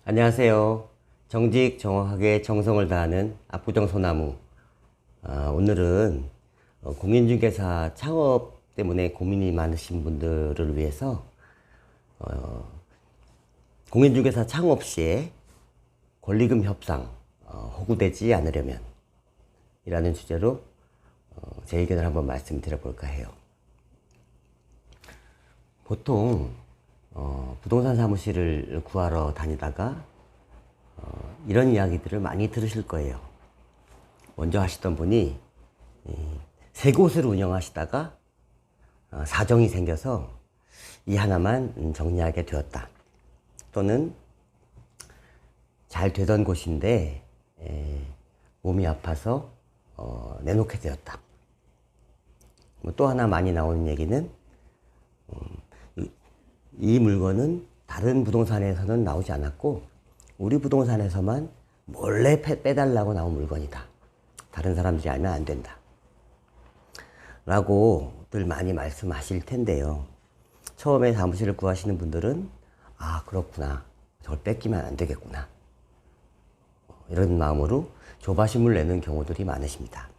안녕하세요. 정직 정확하게 정성을 다하는 압구정 소나무. 오늘은 공인중개사 창업 때문에 고민이 많으신 분들을 위해서 공인중개사 창업 시에 권리금 협상 호구되지 않으려면 이라는 주제로 제 의견을 한번 말씀드려 볼까 해요. 보통 부동산 사무실을 구하러 다니다가 이런 이야기들을 많이 들으실 거예요. 먼저 하시던 분이 세 곳을 운영하시다가 사정이 생겨서 이 하나만 정리하게 되었다. 또는 잘 되던 곳인데 몸이 아파서 내놓게 되었다. 또 하나 많이 나오는 얘기는 이 물건은 다른 부동산에서는 나오지 않았고 우리 부동산에서만 몰래 빼달라고 나온 물건이다. 다른 사람들이 알면 안 된다. 라고들 많이 말씀하실 텐데요. 처음에 사무실을 구하시는 분들은 그렇구나. 저걸 뺏기면 안 되겠구나. 이런 마음으로 조바심을 내는 경우들이 많으십니다.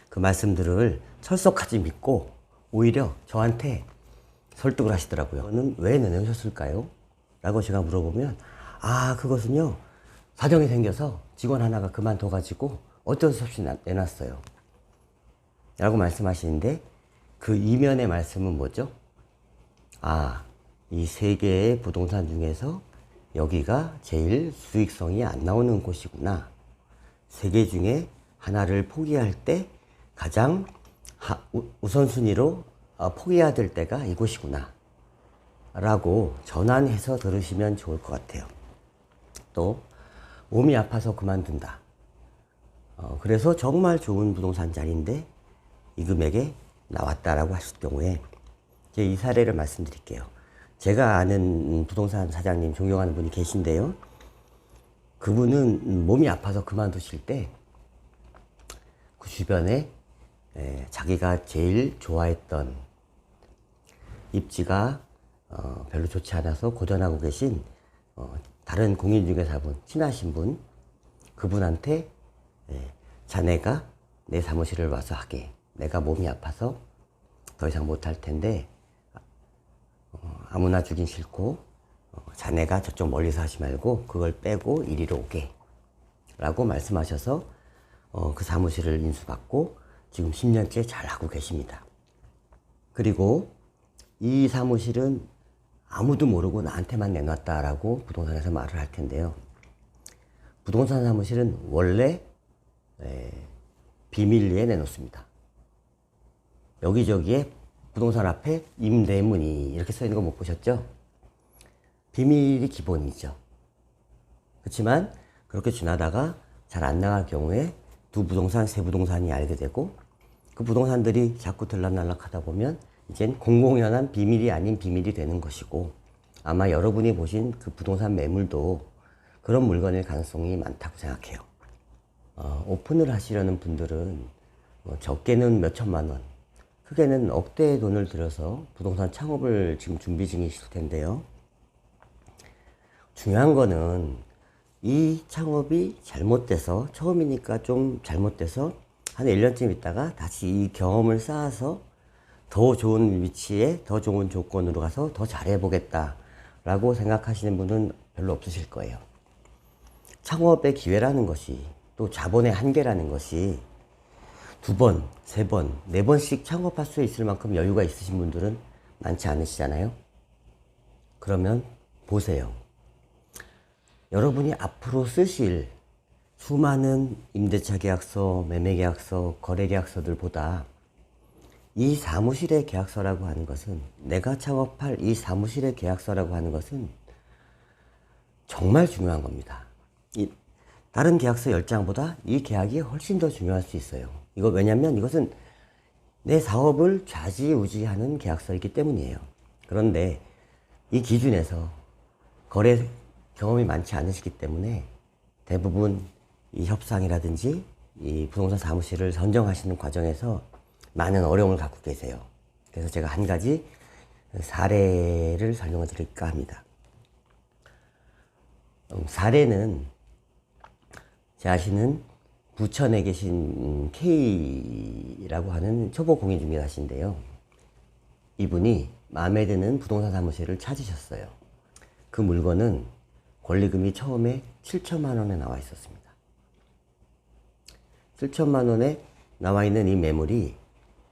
그 말씀들을 철석하지 믿고 오히려 저한테 설득을 하시더라고요. 저는 왜 내놓으셨을까요? 라고 제가 물어보면 그것은요 사정이 생겨서 직원 하나가 그만둬가지고 어쩔 수 없이 내놨어요 라고 말씀하시는데, 그 이면의 말씀은 뭐죠? 이 세 개의 부동산 중에서 여기가 제일 수익성이 안 나오는 곳이구나. 세 개 중에 하나를 포기할 때 가장 우선순위로 포기해야 될 때가 이곳이구나 라고 전환해서 들으시면 좋을 것 같아요. 또 몸이 아파서 그만둔다. 그래서 정말 좋은 부동산 자리인데 이 금액에 나왔다라고 하실 경우에 제가 이 사례를 말씀드릴게요. 제가 아는 부동산 사장님, 존경하는 분이 계신데요. 그분은 몸이 아파서 그만두실 때 그 주변에 자기가 제일 좋아했던 입지가 별로 좋지 않아서 고전하고 계신 다른 공인중개사분, 친하신 분, 그분한테 자네가 내 사무실을 와서 하게. 내가 몸이 아파서 더 이상 못할 텐데 아무나 주긴 싫고 자네가 저쪽 멀리서 하지 말고 그걸 빼고 이리로 오게 라고 말씀하셔서 그 사무실을 인수받고 지금 10년째 잘하고 계십니다. 그리고 이 사무실은 아무도 모르고 나한테만 내놨다라고 부동산에서 말을 할 텐데요. 부동산 사무실은 원래 비밀리에 내놓습니다. 여기저기에 부동산 앞에 임대문의 이렇게 써 있는 거 못 보셨죠? 비밀이 기본이죠. 그렇지만 그렇게 지나다가 잘 안 나갈 경우에 두 부동산, 세 부동산이 알게 되고 그 부동산들이 자꾸 들락날락 하다 보면 이젠 공공연한 비밀이 아닌 비밀이 되는 것이고, 아마 여러분이 보신 그 부동산 매물도 그런 물건일 가능성이 많다고 생각해요. 오픈을 하시려는 분들은 적게는 몇 천만 원, 크게는 억대의 돈을 들여서 부동산 창업을 지금 준비 중이실 텐데요. 중요한 거는 이 창업이 잘못돼서, 처음이니까 좀 잘못돼서 한 1년쯤 있다가 다시 이 경험을 쌓아서 더 좋은 위치에 더 좋은 조건으로 가서 더 잘해보겠다 라고 생각하시는 분은 별로 없으실 거예요. 창업의 기회라는 것이, 또 자본의 한계라는 것이 두 번, 세 번, 네 번씩 창업할 수 있을 만큼 여유가 있으신 분들은 많지 않으시잖아요. 그러면 보세요. 여러분이 앞으로 쓰실 수많은 임대차 계약서, 매매 계약서, 거래 계약서들보다 이 사무실의 계약서라고 하는 것은, 내가 창업할 이 사무실의 계약서라고 하는 것은 정말 중요한 겁니다. 다른 계약서 10장보다 이 계약이 훨씬 더 중요할 수 있어요. 왜냐면 이것은 내 사업을 좌지우지하는 계약서이기 때문이에요. 그런데 이 기준에서 거래 경험이 많지 않으시기 때문에 대부분 이 협상이라든지 이 부동산 사무실을 선정하시는 과정에서 많은 어려움을 갖고 계세요. 그래서 제가 한 가지 사례를 설명을 드릴까 합니다. 사례는 제 아시는 부천에 계신 K라고 하는 초보 공인 중개사신데요. 이분이 마음에 드는 부동산 사무실을 찾으셨어요. 그 물건은 권리금이 처음에 7천만 원에 나와 있었습니다. 7천만 원에 나와 있는 이 매물이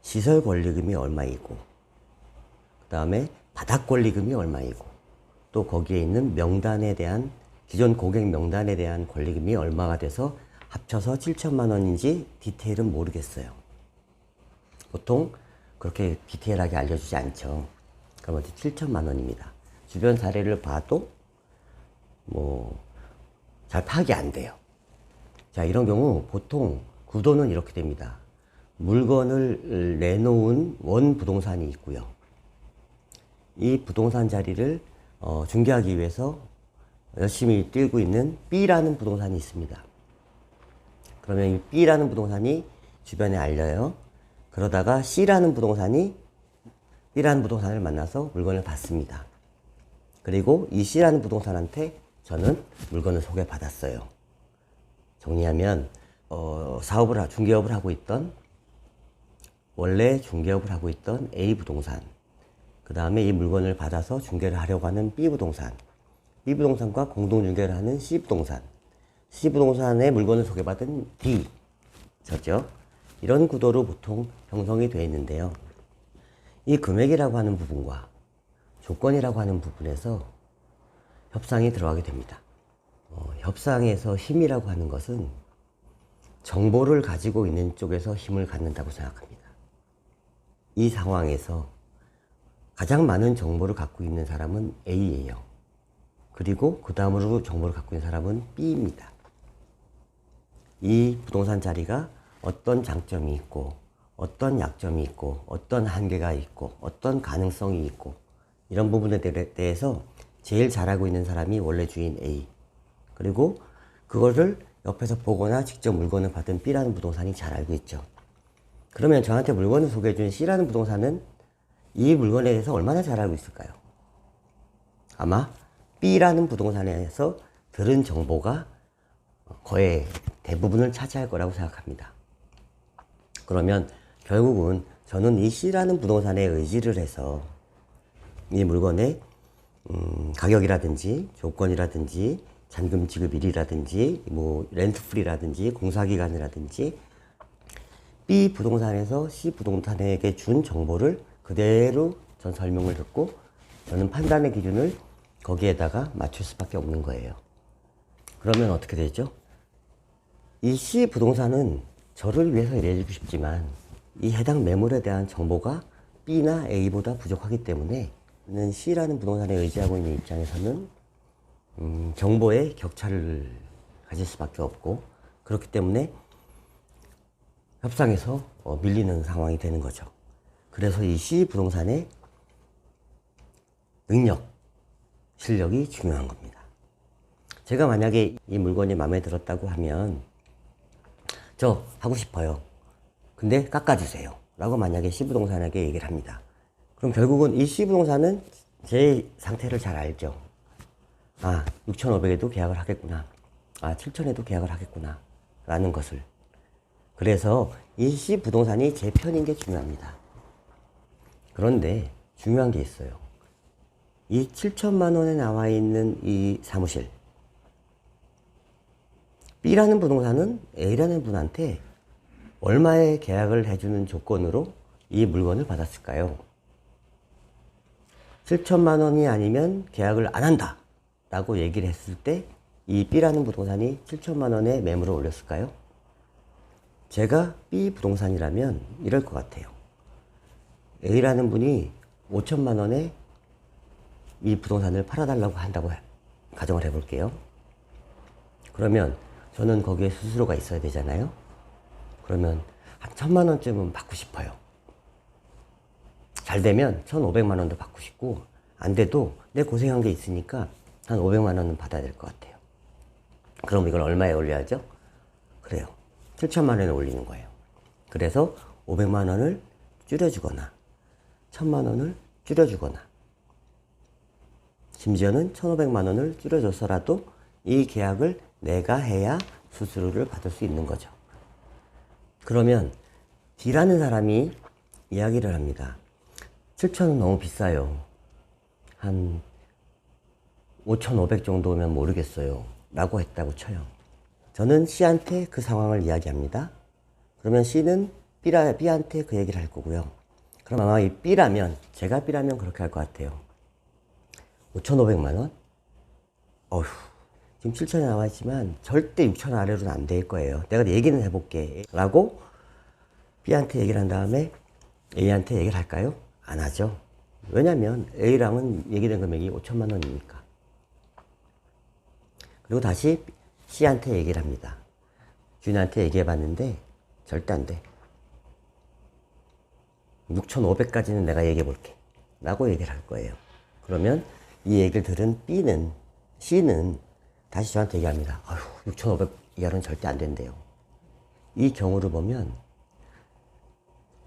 시설 권리금이 얼마이고, 그 다음에 바닥 권리금이 얼마이고, 또 거기에 있는 명단에 대한, 기존 고객 명단에 대한 권리금이 얼마가 돼서 합쳐서 7천만 원인지 디테일은 모르겠어요. 보통 그렇게 디테일하게 알려주지 않죠. 그러면 7천만 원입니다. 주변 사례를 봐도 잘 파악이 안 돼요. 자, 이런 경우 보통 구도는 이렇게 됩니다. 물건을 내놓은 원 부동산이 있고요. 이 부동산 자리를 중개하기 위해서 열심히 뛰고 있는 B라는 부동산이 있습니다. 그러면 이 B라는 부동산이 주변에 알려요. 그러다가 C라는 부동산이 B라는 부동산을 만나서 물건을 받습니다. 그리고 이 C라는 부동산한테 저는 물건을 소개받았어요. 정리하면 중개업을 하고 있던, 원래 중개업을 하고 있던 A 부동산, 그 다음에 이 물건을 받아서 중개를 하려고 하는 B 부동산, B 부동산과 공동 중개를 하는 C 부동산, C 부동산의 물건을 소개받은 D, 저죠. 이런 구도로 보통 형성이 되어 있는데요. 이 금액이라고 하는 부분과 조건이라고 하는 부분에서 협상이 들어가게 됩니다. 협상에서 힘이라고 하는 것은 정보를 가지고 있는 쪽에서 힘을 갖는다고 생각합니다. 이 상황에서 가장 많은 정보를 갖고 있는 사람은 A예요. 그리고 그 다음으로 정보를 갖고 있는 사람은 B입니다. 이 부동산 자리가 어떤 장점이 있고, 어떤 약점이 있고, 어떤 한계가 있고, 어떤 가능성이 있고, 이런 부분에 대해서 제일 잘 알고 있는 사람이 원래 주인 A, 그리고 그거를 옆에서 보거나 직접 물건을 받은 B라는 부동산이 잘 알고 있죠. 그러면 저한테 물건을 소개해준 C라는 부동산은 이 물건에 대해서 얼마나 잘 알고 있을까요? 아마 B라는 부동산에서 들은 정보가 거의 대부분을 차지할 거라고 생각합니다. 그러면 결국은 저는 이 C라는 부동산에 의지를 해서 이 물건의 가격이라든지 조건이라든지 잔금 지급일이라든지 렌트 프리라든지 공사기간이라든지 B 부동산에서 C 부동산에게 준 정보를 그대로 전 설명을 듣고 저는 판단의 기준을 거기에다가 맞출 수밖에 없는 거예요. 그러면 어떻게 되죠? 이 C 부동산은 저를 위해서 일해주고 싶지만 이 해당 매물에 대한 정보가 B나 A보다 부족하기 때문에 C라는 부동산에 의지하고 있는 입장에서는 정보의 격차를 가질 수밖에 없고, 그렇기 때문에 협상에서 밀리는 상황이 되는 거죠. 그래서 이 C 부동산의 능력, 실력이 중요한 겁니다. 제가 만약에 이 물건이 마음에 들었다고 하면 저 하고 싶어요. 근데 깎아주세요. 라고 만약에 C 부동산에게 얘기를 합니다. 그럼 결국은 이 C 부동산은 제 상태를 잘 알죠. 6,500에도 계약을 하겠구나. 7,000에도 계약을 하겠구나. 라는 것을. 그래서 이 C 부동산이 제 편인 게 중요합니다. 그런데 중요한 게 있어요. 이 7천만 원에 나와 있는 이 사무실. B라는 부동산은 A라는 분한테 얼마의 계약을 해주는 조건으로 이 물건을 받았을까요? 7천만 원이 아니면 계약을 안 한다 라고 얘기를 했을 때 이 B라는 부동산이 7천만 원에 매물을 올렸을까요? 제가 B 부동산이라면 이럴 것 같아요. A라는 분이 5천만 원에 이 부동산을 팔아달라고 한다고 가정을 해볼게요. 그러면 저는 거기에 수수료가 있어야 되잖아요. 그러면 한 1,000만 원쯤은 받고 싶어요. 잘 되면 1,500만 원도 받고 싶고, 안 돼도 내 고생한 게 있으니까 한 500만 원은 받아야 될 것 같아요. 그럼 이걸 얼마에 올려야죠? 그래요. 7천만 원에 올리는 거예요. 그래서 500만 원을 줄여주거나 1,000만 원을 줄여주거나 심지어는 1,500만 원을 줄여줘서라도 이 계약을 내가 해야 수수료를 받을 수 있는 거죠. 그러면 D라는 사람이 이야기를 합니다. 7,000원 너무 비싸요. 한 5,500 정도면 모르겠어요. 라고 했다고 쳐요. 저는 C한테 그 상황을 이야기합니다. 그러면 C는 B한테 그 얘기를 할 거고요. 그럼 아마 이 B라면, 제가 B라면 그렇게 할 것 같아요. 5,500만 원? 어휴, 지금 7,000이 나와 있지만 절대 6,000원 아래로는 안 될 거예요. 내가 얘기는 해볼게. 라고 B한테 얘기를 한 다음에 A한테 얘기를 할까요? 안 하죠. 왜냐면 A랑은 얘기된 금액이 5천만 원이니까. 그리고 다시 C한테 얘기를 합니다. 준한테 얘기해 봤는데 절대 안 돼. 6,500까지는 내가 얘기해 볼게. 라고 얘기를 할 거예요. 그러면 이 얘기를 들은 C는 다시 저한테 얘기합니다. 아휴, 6,500 이하로는 절대 안 된대요. 이 경우를 보면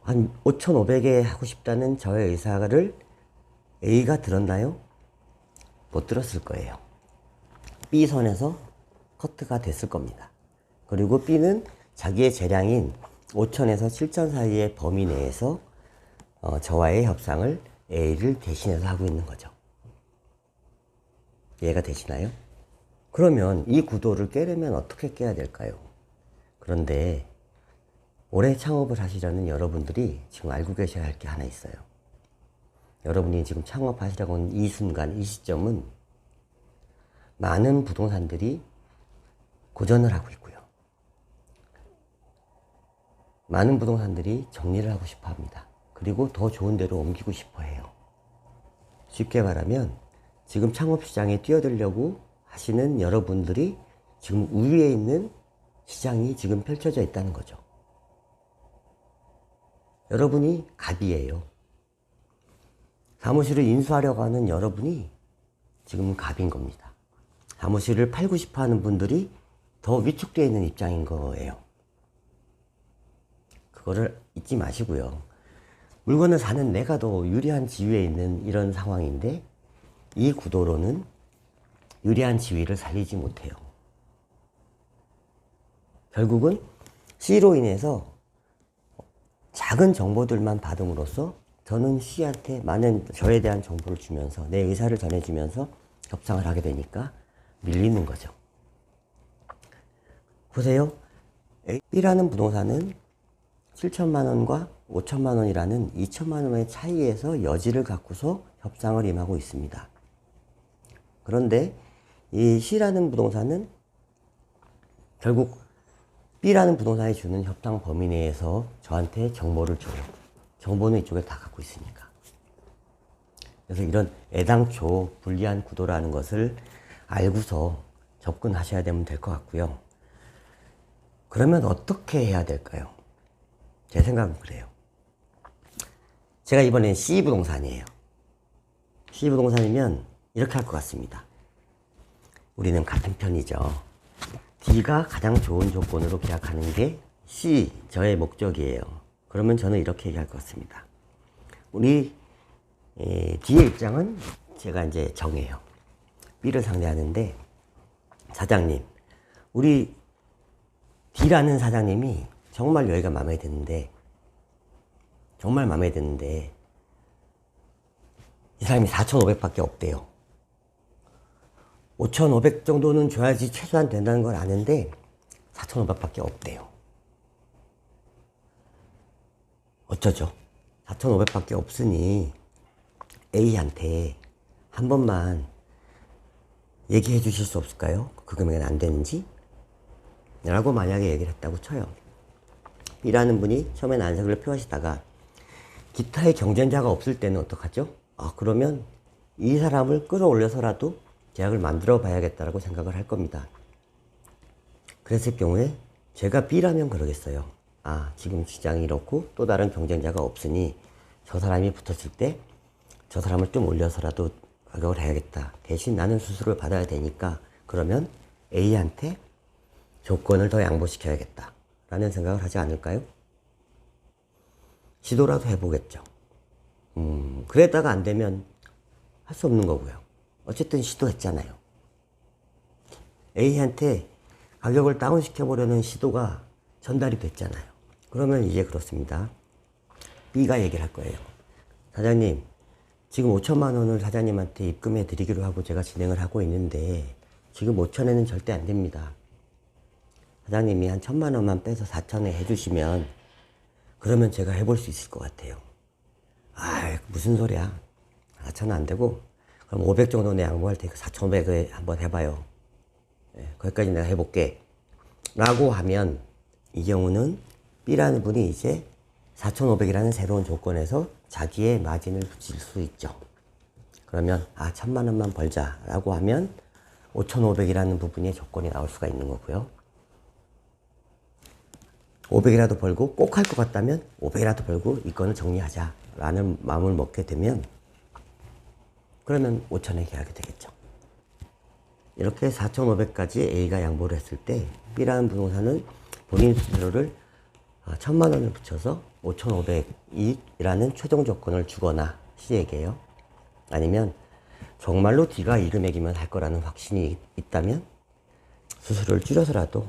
한 5,500에 하고 싶다는 저의 의사를 A가 들었나요? 못 들었을 거예요. B 선에서 커트가 됐을 겁니다. 그리고 B는 자기의 재량인 5,000에서 7,000 사이의 범위 내에서 저와의 협상을 A를 대신해서 하고 있는 거죠. 이해가 되시나요? 그러면 이 구도를 깨려면 어떻게 깨야 될까요? 그런데 올해 창업을 하시려는 여러분들이 지금 알고 계셔야 할 게 하나 있어요. 여러분이 지금 창업하시려고 하는 이 순간, 이 시점은 많은 부동산들이 고전을 하고 있고요. 많은 부동산들이 정리를 하고 싶어 합니다. 그리고 더 좋은 데로 옮기고 싶어 해요. 쉽게 말하면 지금 창업시장에 뛰어들려고 하시는 여러분들이 지금 우위에 있는 시장이 지금 펼쳐져 있다는 거죠. 여러분이 갑이에요. 사무실을 인수하려고 하는 여러분이 지금 갑인 겁니다. 사무실을 팔고 싶어 하는 분들이 더 위축되어 있는 입장인 거예요. 그거를 잊지 마시고요. 물건을 사는 내가 더 유리한 지위에 있는 이런 상황인데 이 구도로는 유리한 지위를 살리지 못해요. 결국은 C로 인해서 작은 정보들만 받음으로써 저는 C한테 많은 저에 대한 정보를 주면서 내 의사를 전해주면서 협상을 하게 되니까 밀리는 거죠. 보세요. B라는 부동산은 7천만 원과 5천만 원이라는 2천만 원의 차이에서 여지를 갖고서 협상을 임하고 있습니다. 그런데 이 C라는 부동산은 결국 B라는 부동산이 주는 협상 범위 내에서 저한테 정보를 줘요. 정보는 이쪽에 다 갖고 있으니까. 그래서 이런 애당초 불리한 구도라는 것을 알고서 접근하셔야 되면 될 것 같고요. 그러면 어떻게 해야 될까요? 제 생각은 그래요. 제가 이번엔 C부동산이에요. C부동산이면 이렇게 할 것 같습니다. 우리는 같은 편이죠. D가 가장 좋은 조건으로 계약하는 게 C, 저의 목적이에요. 그러면 저는 이렇게 얘기할 것 같습니다. 우리 D의 입장은 제가 이제 정해요. B를 상대하는데, 사장님, 우리 D라는 사장님이 정말 여기가 마음에 드는데, 정말 마음에 드는데, 이 사람이 4,500밖에 없대요. 5,500 정도는 줘야지 최소한 된다는 걸 아는데 4,500밖에 없대요. 어쩌죠? 4,500밖에 없으니 A한테 한 번만 얘기해 주실 수 없을까요? 그 금액은 안 되는지? 라고 만약에 얘기를 했다고 쳐요. B라는 분이 처음엔 안색을 표하시다가 기타의 경쟁자가 없을 때는 어떡하죠? 그러면 이 사람을 끌어올려서라도 계약을 만들어 봐야겠다라고 생각을 할 겁니다. 그랬을 경우에 제가 B라면 그러겠어요. 지금 시장이 이렇고 또 다른 경쟁자가 없으니 저 사람이 붙었을 때 저 사람을 좀 올려서라도 가격을 해야겠다. 대신 나는 수수료를 받아야 되니까 그러면 A한테 조건을 더 양보시켜야겠다. 라는 생각을 하지 않을까요? 시도라도 해보겠죠. 그랬다가 안 되면 할 수 없는 거고요. 어쨌든 시도했잖아요. A한테 가격을 다운시켜보려는 시도가 전달이 됐잖아요. 그러면 이제 그렇습니다. B가 얘기를 할 거예요. 사장님, 지금 5천만 원을 사장님한테 입금해 드리기로 하고 제가 진행을 하고 있는데 지금 5천에는 절대 안 됩니다. 사장님이 한 1,000만 원만 빼서 4천에 해주시면 그러면 제가 해볼 수 있을 것 같아요. 아, 무슨 소리야. 4천은 안 되고 그럼 500 정도 내 양보할 테니까 4,500에 한번 해봐요. 거기까지 내가 해볼게. 라고 하면 이 경우는 B라는 분이 이제 4,500이라는 새로운 조건에서 자기의 마진을 붙일 수 있죠. 그러면 1,000만 원만 벌자 라고 하면 5,500이라는 부분의 조건이 나올 수가 있는 거고요. 500이라도 벌고 꼭 할 것 같다면 500이라도 벌고 이 건을 정리하자 라는 마음을 먹게 되면 그러면 5천에 계약이 되겠죠. 이렇게 4,500까지 A가 양보를 했을 때 B라는 부동산은 본인 수수료를 1,000만 원을 붙여서 5,500이라는 최종 조건을 주거나 C에게요. 아니면 정말로 D가 이 금액이면 할 거라는 확신이 있다면 수수료를 줄여서라도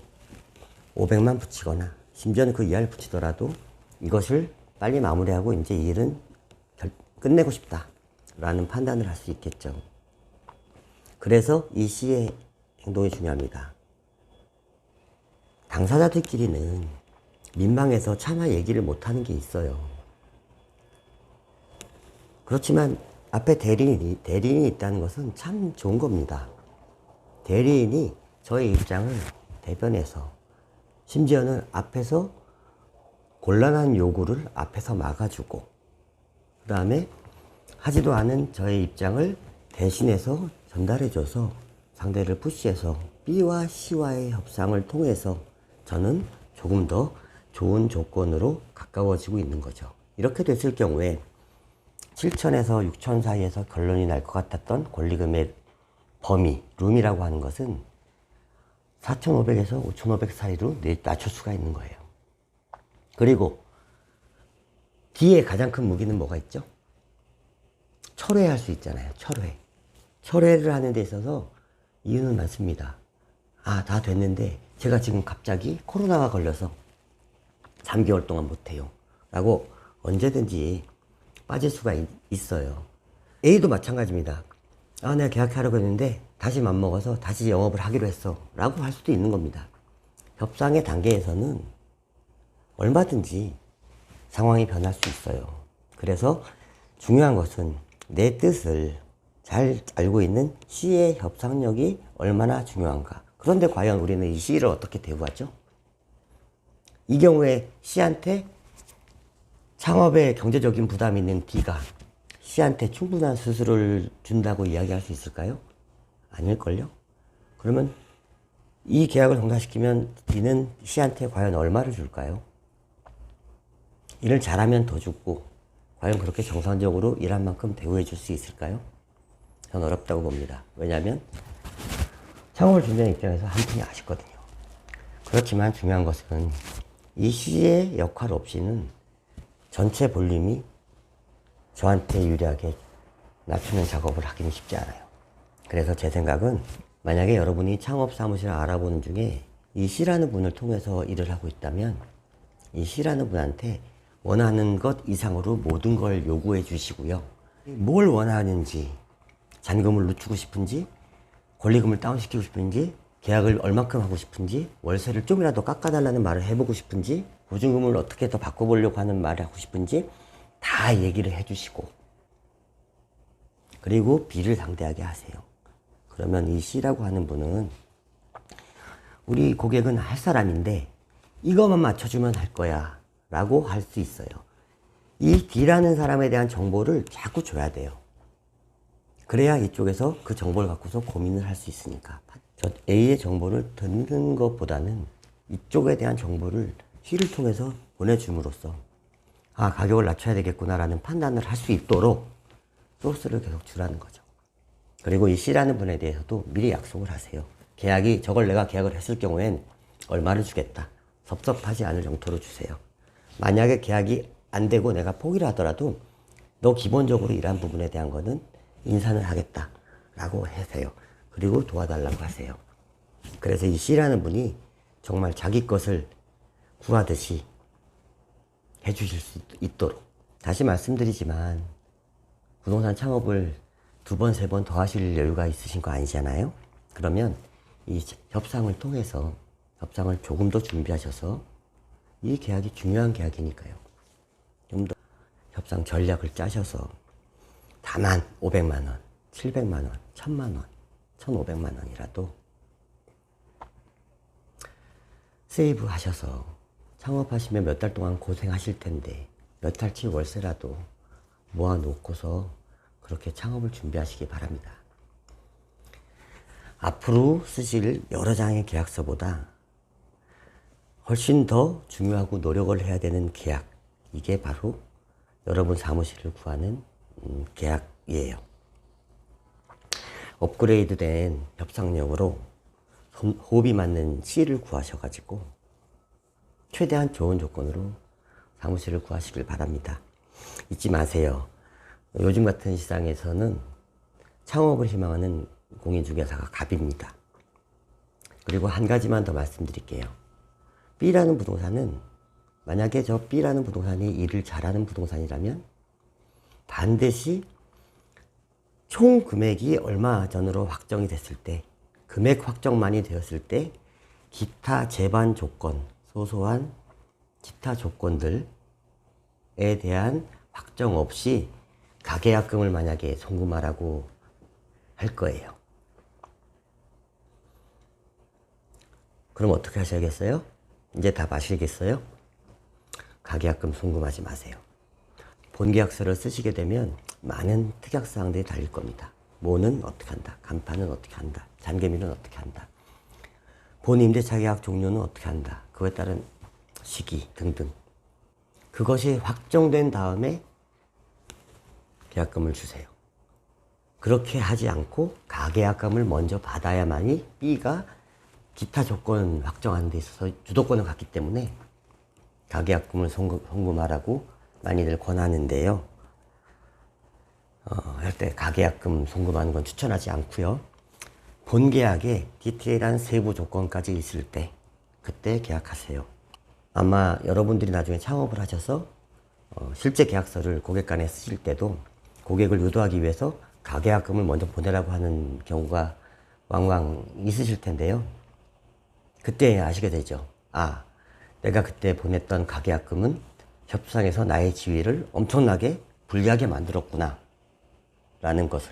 500만 붙이거나 심지어는 그 이하를 붙이더라도 이것을 빨리 마무리하고 이제 이 일은 끝내고 싶다 라는 판단을 할 수 있겠죠. 그래서 이 C의 행동이 중요합니다. 당사자들끼리는 민망해서 차마 얘기를 못하는 게 있어요. 그렇지만 앞에 대리인이 있다는 것은 참 좋은 겁니다. 대리인이 저의 입장을 대변해서 심지어는 앞에서 곤란한 요구를 앞에서 막아주고 그 다음에 하지도 않은 저의 입장을 대신해서 전달해줘서 상대를 푸시해서 B와 C와의 협상을 통해서 저는 조금 더 좋은 조건으로 가까워지고 있는 거죠. 이렇게 됐을 경우에 7천에서 6천 사이에서 결론이 날 것 같았던 권리금의 범위, 룸이라고 하는 것은 4,500에서 5,500 사이로 낮출 수가 있는 거예요. 그리고 D의 가장 큰 무기는 뭐가 있죠? 철회할 수 있잖아요. 철회. 철회를 하는 데 있어서 이유는 많습니다. 다 됐는데 제가 지금 갑자기 코로나가 걸려서 3개월 동안 못해요. 라고 언제든지 빠질 수가 있어요. A도 마찬가지입니다. 내가 계약하려고 했는데 다시 맘먹어서 다시 영업을 하기로 했어. 라고 할 수도 있는 겁니다. 협상의 단계에서는 얼마든지 상황이 변할 수 있어요. 그래서 중요한 것은 내 뜻을 잘 알고 있는 C의 협상력이 얼마나 중요한가. 그런데 과연 우리는 이 C를 어떻게 대우하죠? 이 경우에 C한테 창업에 경제적인 부담이 있는 D가 C한테 충분한 수수료를 준다고 이야기할 수 있을까요? 아닐걸요? 그러면 이 계약을 성사시키면 D는 C한테 과연 얼마를 줄까요? 일을 잘하면 더 주고 과연 그렇게 정상적으로 일한 만큼 대우해 줄 수 있을까요? 전 어렵다고 봅니다. 왜냐하면 창업을 준비하는 입장에서 한편이 아쉽거든요. 그렇지만 중요한 것은 이 C의 역할 없이는 전체 볼륨이 저한테 유리하게 낮추는 작업을 하기는 쉽지 않아요. 그래서 제 생각은 만약에 여러분이 창업 사무실을 알아보는 중에 이 C라는 분을 통해서 일을 하고 있다면 이 C라는 분한테 원하는 것 이상으로 모든 걸 요구해 주시고요. 뭘 원하는지, 잔금을 늦추고 싶은지, 권리금을 다운시키고 싶은지, 계약을 얼마큼 하고 싶은지, 월세를 좀이라도 깎아달라는 말을 해보고 싶은지, 보증금을 어떻게 더 바꿔보려고 하는 말을 하고 싶은지 다 얘기를 해주시고 그리고 B를 상대하게 하세요. 그러면 이 C라고 하는 분은 우리 고객은 할 사람인데 이것만 맞춰주면 할 거야 라고 할 수 있어요. 이 D라는 사람에 대한 정보를 자꾸 줘야 돼요. 그래야 이쪽에서 그 정보를 갖고서 고민을 할 수 있으니까. 저 A의 정보를 듣는 것보다는 이쪽에 대한 정보를 C를 통해서 보내줌으로써 가격을 낮춰야 되겠구나 라는 판단을 할 수 있도록 소스를 계속 주라는 거죠. 그리고 이 C라는 분에 대해서도 미리 약속을 하세요. 저걸 내가 계약을 했을 경우엔 얼마를 주겠다. 섭섭하지 않을 정도로 주세요. 만약에 계약이 안 되고 내가 포기를 하더라도 너 기본적으로 일한 부분에 대한 거는 인산을 하겠다 라고 하세요. 그리고 도와달라고 하세요. 그래서 이 C라는 분이 정말 자기 것을 구하듯이 해주실 수 있도록. 다시 말씀드리지만 부동산 창업을 2번, 3번 더 하실 여유가 있으신 거 아니잖아요. 그러면 이 협상을 통해서 협상을 조금 더 준비하셔서, 이 계약이 중요한 계약이니까요, 좀 더 협상 전략을 짜셔서 다만 500만 원, 700만 원, 1000만 원, 1500만 원이라도 세이브 하셔서, 창업하시면 몇 달 동안 고생하실 텐데 몇 달치 월세라도 모아놓고서 그렇게 창업을 준비하시기 바랍니다. 앞으로 쓰실 여러 장의 계약서보다 훨씬 더 중요하고 노력을 해야 되는 계약, 이게 바로 여러분 사무실을 구하는 계약이에요. 업그레이드된 협상력으로 호흡이 맞는 C를 구하셔가지고 최대한 좋은 조건으로 사무실을 구하시길 바랍니다. 잊지 마세요. 요즘 같은 시장에서는 창업을 희망하는 공인중개사가 갑입니다. 그리고 한 가지만 더 말씀드릴게요. B라는 부동산은, 만약에 저 B라는 부동산이 일을 잘하는 부동산이라면 반드시 총 금액이 얼마 전으로 확정이 됐을 때, 금액 확정만이 되었을 때 기타 제반 조건, 소소한 기타 조건들에 대한 확정 없이 가계약금을 만약에 송금하라고 할 거예요. 그럼 어떻게 하셔야겠어요? 이제 답 아시겠어요? 가계약금 송금하지 마세요. 본계약서를 쓰시게 되면 많은 특약사항들이 달릴 겁니다. 뭐는 어떻게 한다, 간판은 어떻게 한다, 잔금일은 어떻게 한다, 본임대차 계약 종료는 어떻게 한다, 그거에 따른 시기 등등. 그것이 확정된 다음에 계약금을 주세요. 그렇게 하지 않고 가계약금을 먼저 받아야만이 B가 기타 조건 확정하는 데 있어서 주도권을 갖기 때문에 가계약금을 송금하라고 많이들 권하는데요. 할 때 가계약금 송금하는 건 추천하지 않고요. 본계약에 디테일한 세부 조건까지 있을 때 그때 계약하세요. 아마 여러분들이 나중에 창업을 하셔서 실제 계약서를 고객 간에 쓰실 때도 고객을 유도하기 위해서 가계약금을 먼저 보내라고 하는 경우가 왕왕 있으실 텐데요. 그때 아시게 되죠. 아, 내가 그때 보냈던 가계약금은 협상에서 나의 지위를 엄청나게 불리하게 만들었구나 라는 것을.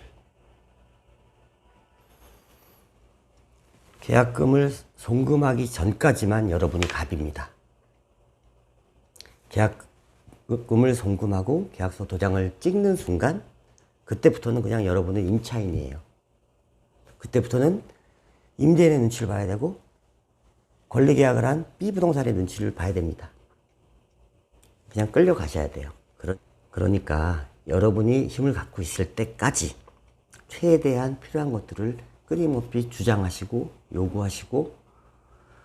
계약금을 송금하기 전까지만 여러분이 갑입니다. 계약금을 송금하고 계약서 도장을 찍는 순간, 그때부터는 그냥 여러분은 임차인이에요. 그때부터는 임대인의 눈치를 봐야 되고 권리계약을 한 B부동산의 눈치를 봐야 됩니다. 그냥 끌려가셔야 돼요. 그러니까 여러분이 힘을 갖고 있을 때까지 최대한 필요한 것들을 끊임없이 주장하시고 요구하시고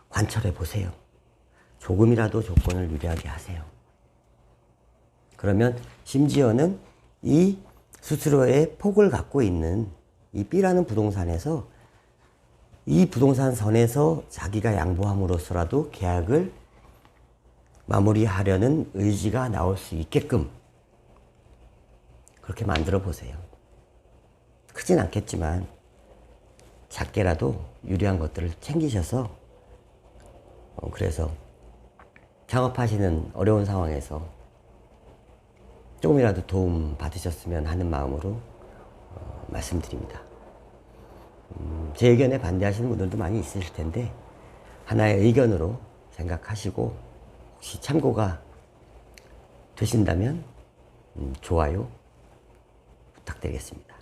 관철해 보세요. 조금이라도 조건을 유리하게 하세요. 그러면 심지어는 이 스스로의 폭을 갖고 있는 이 B라는 부동산에서, 이 부동산 선에서 자기가 양보함으로써라도 계약을 마무리하려는 의지가 나올 수 있게끔 그렇게 만들어 보세요. 크진 않겠지만 작게라도 유리한 것들을 챙기셔서, 그래서 창업하시는 어려운 상황에서 조금이라도 도움 받으셨으면 하는 마음으로 말씀드립니다. 제 의견에 반대하시는 분들도 많이 있으실 텐데 하나의 의견으로 생각하시고 혹시 참고가 되신다면 좋아요 부탁드리겠습니다.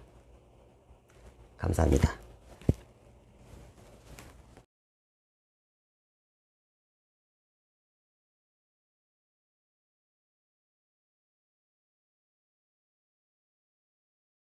감사합니다.